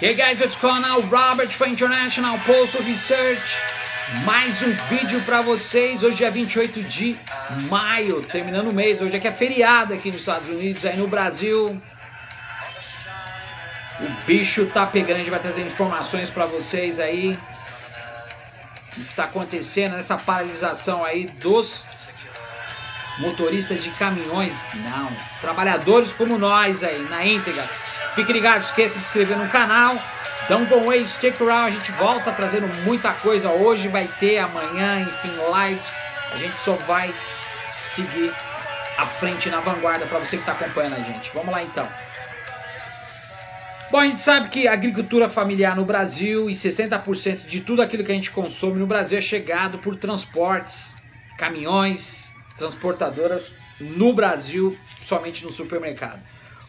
Hey guys, what's going on? Robert for International Postal Research. Mais um vídeo para vocês. Hoje é 28 de maio, terminando o mês. Hoje é que é feriado aqui nos Estados Unidos, aí no Brasil. O bicho tá pegando, a gente vai trazer informações para vocês aí. O que está acontecendo nessa paralisação aí dos motoristas de caminhões, não, trabalhadores como nós aí, na íntegra. Fique ligado, esqueça de se inscrever no canal, don't go away, stick around, a gente volta trazendo muita coisa hoje, vai ter amanhã, enfim, lives, a gente só vai seguir à frente na vanguarda para você que está acompanhando a gente. Vamos lá então. Bom, a gente sabe que a agricultura familiar no Brasil e 60% de tudo aquilo que a gente consome no Brasil é chegado por transportes, caminhões, transportadoras no Brasil, somente no supermercado.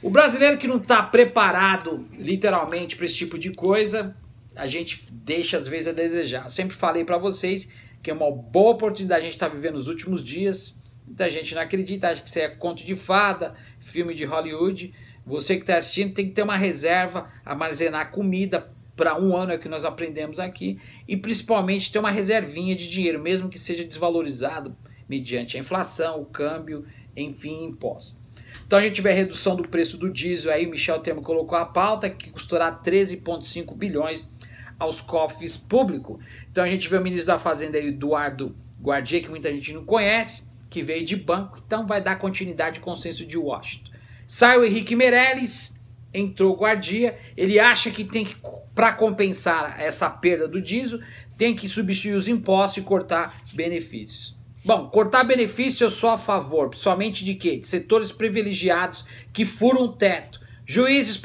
O brasileiro que não está preparado literalmente para esse tipo de coisa, a gente deixa às vezes a desejar. Eu sempre falei para vocês que é uma boa oportunidade a gente estar vivendo nos últimos dias. Muita gente não acredita, acha que isso é conto de fada, filme de Hollywood. Você que está assistindo tem que ter uma reserva, armazenar comida para um ano, é o que nós aprendemos aqui, e principalmente ter uma reservinha de dinheiro, mesmo que seja desvalorizado mediante a inflação, o câmbio, enfim, impostos. Então a gente vê a redução do preço do diesel, aí o Michel Temer colocou a pauta, que custará 13,5 bilhões aos cofres públicos. Então a gente vê o ministro da Fazenda aí, Eduardo Guardia, que muita gente não conhece, que veio de banco, então vai dar continuidade ao consenso de Washington. Sai o Henrique Meirelles, entrou o Guardia, ele acha que tem que, para compensar essa perda do diesel, tem que substituir os impostos e cortar benefícios. Bom, cortar benefícios eu sou a favor, somente de quê? De setores privilegiados que furam o teto, juízes,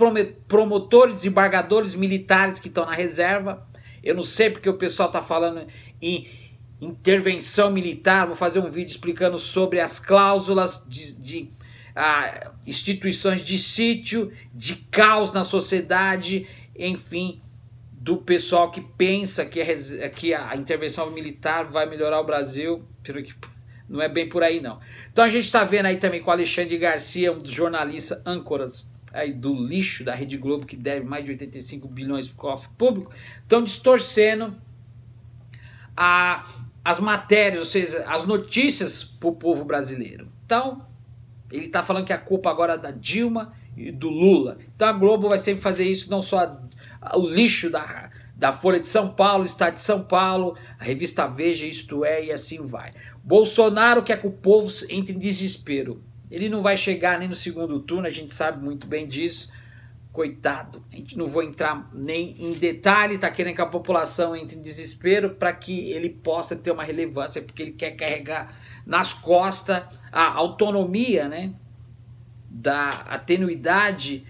promotores, desembargadores, militares que estão na reserva. Eu não sei porque o pessoal está falando em intervenção militar, vou fazer um vídeo explicando sobre as cláusulas de instituições de sítio, de caos na sociedade, enfim, do pessoal que pensa que a intervenção militar vai melhorar o Brasil, pelo que não é bem por aí não. Então a gente está vendo aí também com o Alexandre Garcia, um dos jornalistas âncoras aí do lixo da Rede Globo, que deve mais de 85 bilhões para o cofre público, estão distorcendo as matérias, ou seja, as notícias para o povo brasileiro. Então ele está falando que a culpa agora é da Dilma e do Lula. Então a Globo vai sempre fazer isso, não só o lixo da Folha de São Paulo, Estado de São Paulo, a revista Veja, Isto É, e assim vai. Bolsonaro quer que o povo entre em desespero. Ele não vai chegar nem no segundo turno, a gente sabe muito bem disso. Coitado, a gente não vou entrar nem em detalhe, tá querendo que a população entre em desespero para que ele possa ter uma relevância, porque ele quer carregar nas costas a autonomia, né, da atenuidade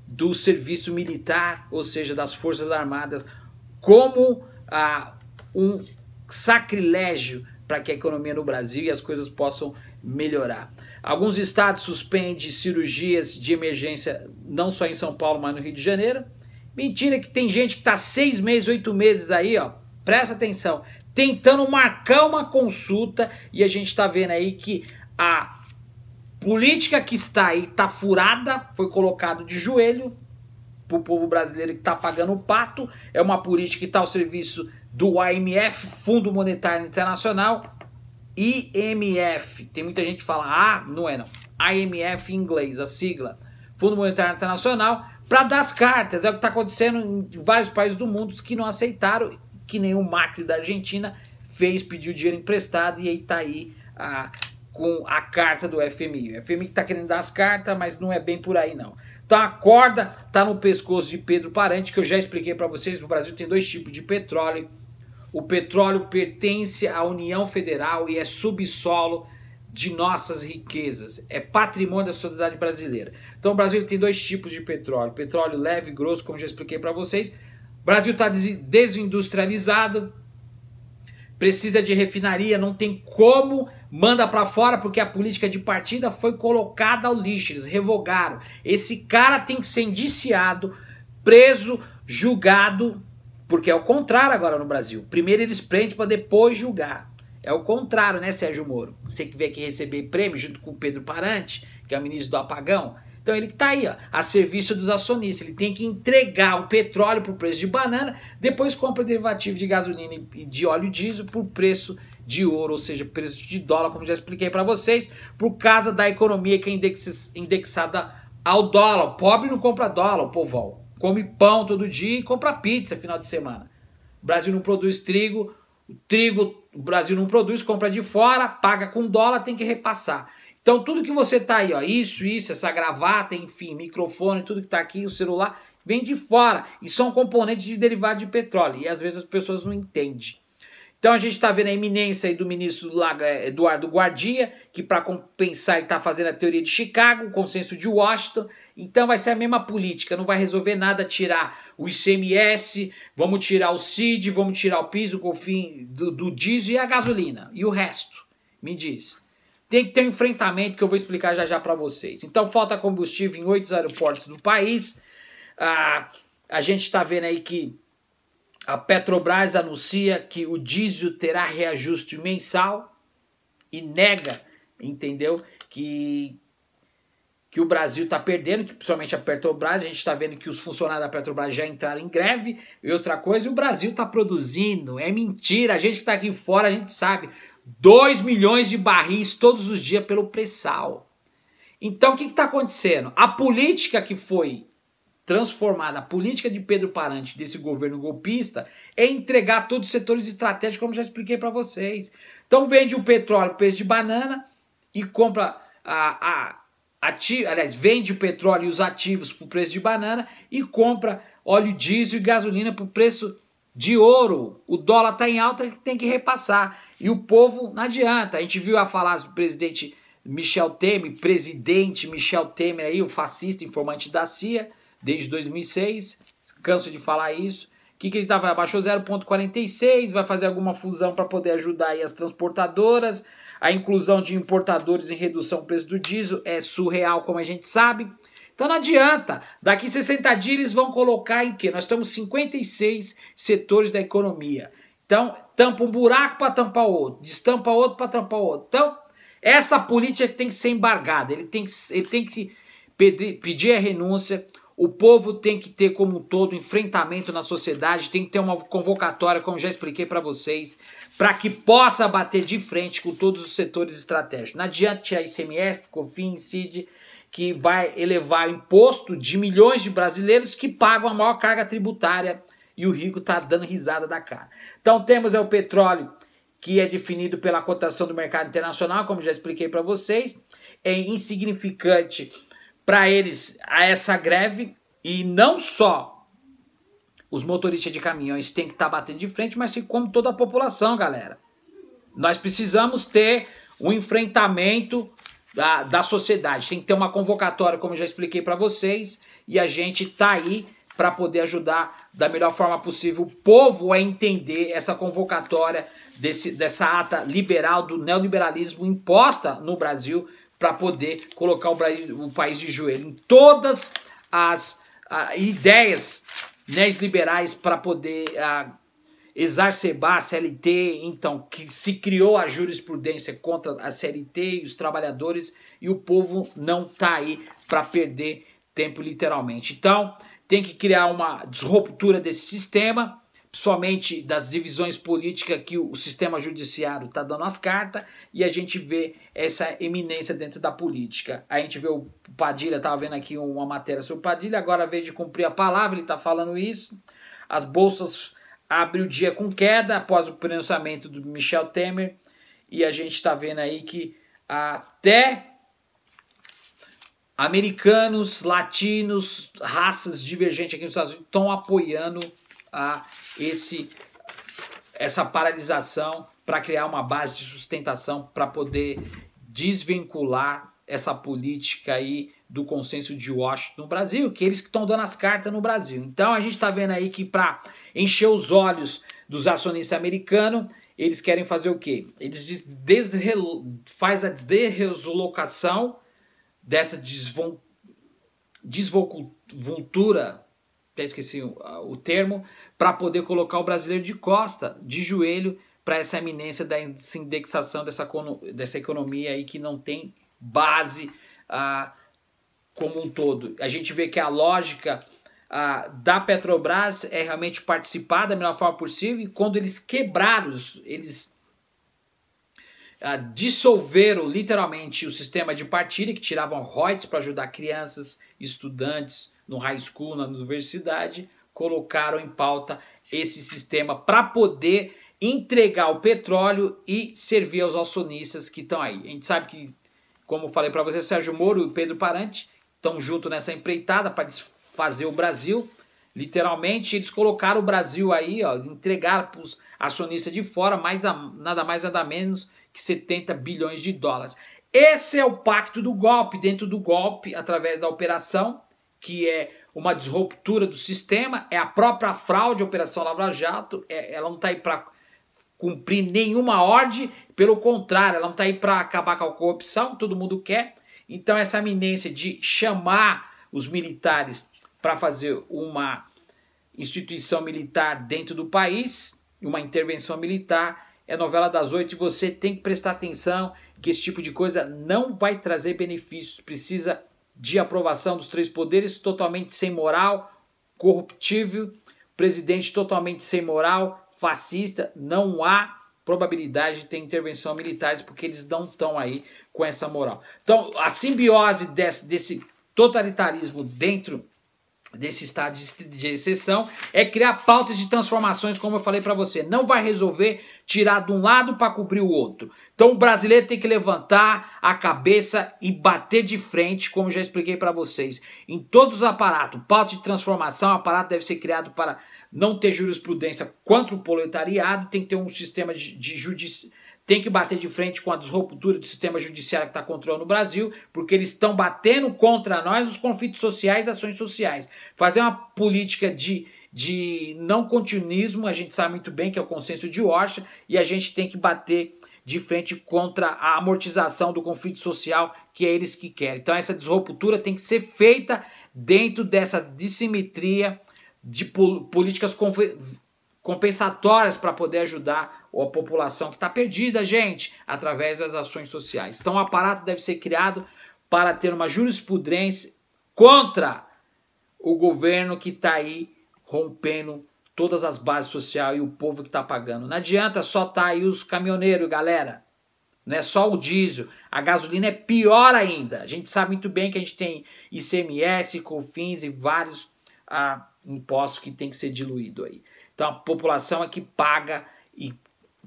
do serviço militar, ou seja, das Forças Armadas, como um sacrilégio para que a economia no Brasil e as coisas possam melhorar. Alguns estados suspendem cirurgias de emergência, não só em São Paulo, mas no Rio de Janeiro. Mentira que tem gente que está 6 meses, 8 meses aí, ó, presta atenção, tentando marcar uma consulta, e a gente está vendo aí que a política que está aí está furada, foi colocado de joelho para o povo brasileiro que está pagando o pato. É uma política que está ao serviço do IMF, Fundo Monetário Internacional, IMF. Tem muita gente que fala, não é não, IMF em inglês, a sigla, Fundo Monetário Internacional, para dar as cartas. É o que está acontecendo em vários países do mundo que não aceitaram, que nem o Macri da Argentina fez, pediu dinheiro emprestado, e aí está aí com a carta do FMI. O FMI que está querendo dar as cartas, mas não é bem por aí não. Então a corda está no pescoço de Pedro Parente, que eu já expliquei para vocês. No Brasil tem 2 tipos de petróleo. O petróleo pertence à União Federal e é subsolo de nossas riquezas. É patrimônio da sociedade brasileira. Então o Brasil tem 2 tipos de petróleo. Petróleo leve e grosso, como já expliquei para vocês. O Brasil está desindustrializado, precisa de refinaria, não tem como, manda para fora porque a política de partida foi colocada ao lixo, eles revogaram. Esse cara tem que ser indiciado, preso, julgado, porque é o contrário agora no Brasil. Primeiro eles prendem para depois julgar. É o contrário, né, Sérgio Moro? Você que veio aqui receber prêmio junto com o Pedro Parente, que é o ministro do apagão, Então ele que está aí, ó, a serviço dos acionistas. Ele tem que entregar o petróleo por preço de banana, depois compra derivativo de gasolina e de óleo diesel por preço de ouro, ou seja, preço de dólar, como já expliquei para vocês, por causa da economia que é indexada ao dólar. O pobre não compra dólar, o povão. Come pão todo dia e compra pizza final de semana. O Brasil não produz trigo, o Brasil não produz, compra de fora, paga com dólar, tem que repassar. Então tudo que você tá aí, ó, isso, essa gravata, enfim, microfone, tudo que tá aqui, o celular, vem de fora e são componentes de derivado de petróleo e às vezes as pessoas não entendem. Então a gente está vendo a iminência aí do ministro Eduardo Guardia, que para compensar ele está fazendo a teoria de Chicago, o consenso de Washington. Então vai ser a mesma política, não vai resolver nada tirar o ICMS, vamos tirar o CID, vamos tirar o PIS, o COFINS do diesel e a gasolina. E o resto, me diz. Tem que ter um enfrentamento que eu vou explicar já já para vocês. Então falta combustível em 8 aeroportos do país. A gente está vendo aí que a Petrobras anuncia que o diesel terá reajuste mensal e nega, entendeu? Que o Brasil está perdendo, que principalmente a Petrobras, a gente está vendo que os funcionários da Petrobras já entraram em greve. E outra coisa, o Brasil está produzindo, é mentira, a gente que está aqui fora, a gente sabe, 2 milhões de barris todos os dias pelo pré-sal. Então o que está acontecendo? A política que foi transformada, a política de Pedro Parante, desse governo golpista, é entregar todos os setores estratégicos, como já expliquei para vocês. Então vende o petróleo, preço de banana, e compra vende o petróleo e os ativos por preço de banana e compra óleo diesel e gasolina por preço de ouro. O dólar está em alta, tem que repassar. E o povo não adianta. A gente viu a falar do presidente Michel Temer aí, o fascista informante da CIA, desde 2006, canso de falar isso. O que ele estava? Abaixou 0,46, vai fazer alguma fusão para poder ajudar aí as transportadoras. A inclusão de importadores em redução do preço do diesel é surreal, como a gente sabe. Então não adianta. Daqui 60 dias eles vão colocar em quê? Nós temos 56 setores da economia. Então tampa um buraco para tampar o outro, destampa outro para tampar o outro. Então essa política tem que ser embargada. Ele tem que pedir a renúncia. O povo tem que ter como um todo enfrentamento na sociedade, tem que ter uma convocatória, como já expliquei para vocês, para que possa bater de frente com todos os setores estratégicos. Não adianta tirar ICMS, COFINS, CID, que vai elevar o imposto de milhões de brasileiros que pagam a maior carga tributária e o rico está dando risada da cara. Então temos o petróleo, que é definido pela cotação do mercado internacional, como já expliquei para vocês, é insignificante para eles a essa greve, e não só os motoristas de caminhões têm que estar batendo de frente, mas como toda a população, galera. Nós precisamos ter um enfrentamento da sociedade, tem que ter uma convocatória, como já expliquei para vocês, e a gente tá aí para poder ajudar da melhor forma possível o povo a entender essa convocatória dessa ata liberal do neoliberalismo imposta no Brasil, para poder colocar o país de joelho em todas as ideias neoliberais para poder exacerbar a CLT. Então, que se criou a jurisprudência contra a CLT e os trabalhadores, e o povo não está aí para perder tempo literalmente. Então, tem que criar uma disruptura desse sistema, principalmente das divisões políticas que o sistema judiciário está dando as cartas, e a gente vê essa eminência dentro da política. A gente vê o Padilha, estava vendo aqui uma matéria sobre o Padilha, agora, ao invés de cumprir a palavra, ele está falando isso. As bolsas abrem o dia com queda após o pronunciamento do Michel Temer, e a gente está vendo aí que até americanos, latinos, raças divergentes aqui nos Estados Unidos estão apoiando essa paralisação para criar uma base de sustentação para poder desvincular essa política aí do consenso de Washington no Brasil, que eles que estão dando as cartas no Brasil. Então a gente está vendo aí que para encher os olhos dos acionistas americanos, eles querem fazer o quê? Eles faz a deslocação dessa desvoltura, até esqueci o termo, para poder colocar o brasileiro de costa, de joelho, para essa eminência dessa indexação dessa economia aí que não tem base como um todo. A gente vê que a lógica da Petrobras é realmente participar da melhor forma possível, e quando eles quebraram, eles dissolveram literalmente o sistema de partilha, que tiravam royalties para ajudar crianças, estudantes no high school, na universidade, colocaram em pauta esse sistema para poder entregar o petróleo e servir aos acionistas que estão aí. A gente sabe que, como eu falei para você, Sérgio Moro e Pedro Parente estão juntos nessa empreitada para desfazer o Brasil. Literalmente, eles colocaram o Brasil aí, ó, entregaram para os acionistas de fora nada mais nada menos que 70 bilhões de dólares. Esse é o pacto do golpe, dentro do golpe, através da operação, que é uma disruptura do sistema, é a própria fraude, a Operação Lava Jato, ela não está aí para cumprir nenhuma ordem, pelo contrário, ela não está aí para acabar com a corrupção, todo mundo quer. Então essa iminência de chamar os militares para fazer uma instituição militar dentro do país, uma intervenção militar, é novela das 8, e você tem que prestar atenção que esse tipo de coisa não vai trazer benefícios, precisa de aprovação dos 3 poderes, totalmente sem moral, corruptível, presidente totalmente sem moral, fascista, não há probabilidade de ter intervenção militar, porque eles não estão aí com essa moral. Então, a simbiose desse totalitarismo dentro desse estado de exceção é criar pautas de transformações, como eu falei para você. Não vai resolver tirar de um lado para cobrir o outro. Então o brasileiro tem que levantar a cabeça e bater de frente, como já expliquei para vocês. Em todos os aparatos, pauta de transformação, o aparato deve ser criado para não ter jurisprudência contra o proletariado, tem que ter um sistema de justiça. Tem que bater de frente com a disruptura do sistema judiciário que está controlando o Brasil, porque eles estão batendo contra nós os conflitos sociais, ações sociais. Fazer uma política de não continuismo, a gente sabe muito bem que é o consenso de Washington, e a gente tem que bater de frente contra a amortização do conflito social, que é eles que querem. Então essa disruptura tem que ser feita dentro dessa dissimetria de políticas compensatórias para poder ajudar a população que está perdida, gente, através das ações sociais. Então o aparato deve ser criado para ter uma jurisprudência contra o governo que está aí rompendo todas as bases sociais e o povo que está pagando. Não adianta só estar aí os caminhoneiros, galera. Não é só o diesel. A gasolina é pior ainda. A gente sabe muito bem que a gente tem ICMS, COFINS e vários impostos que tem que ser diluído aí. Então a população é que paga e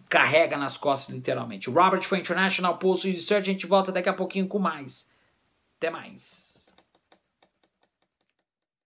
carrega nas costas, literalmente. Robert for International Pulse Research. A gente volta daqui a pouquinho com mais. Até mais.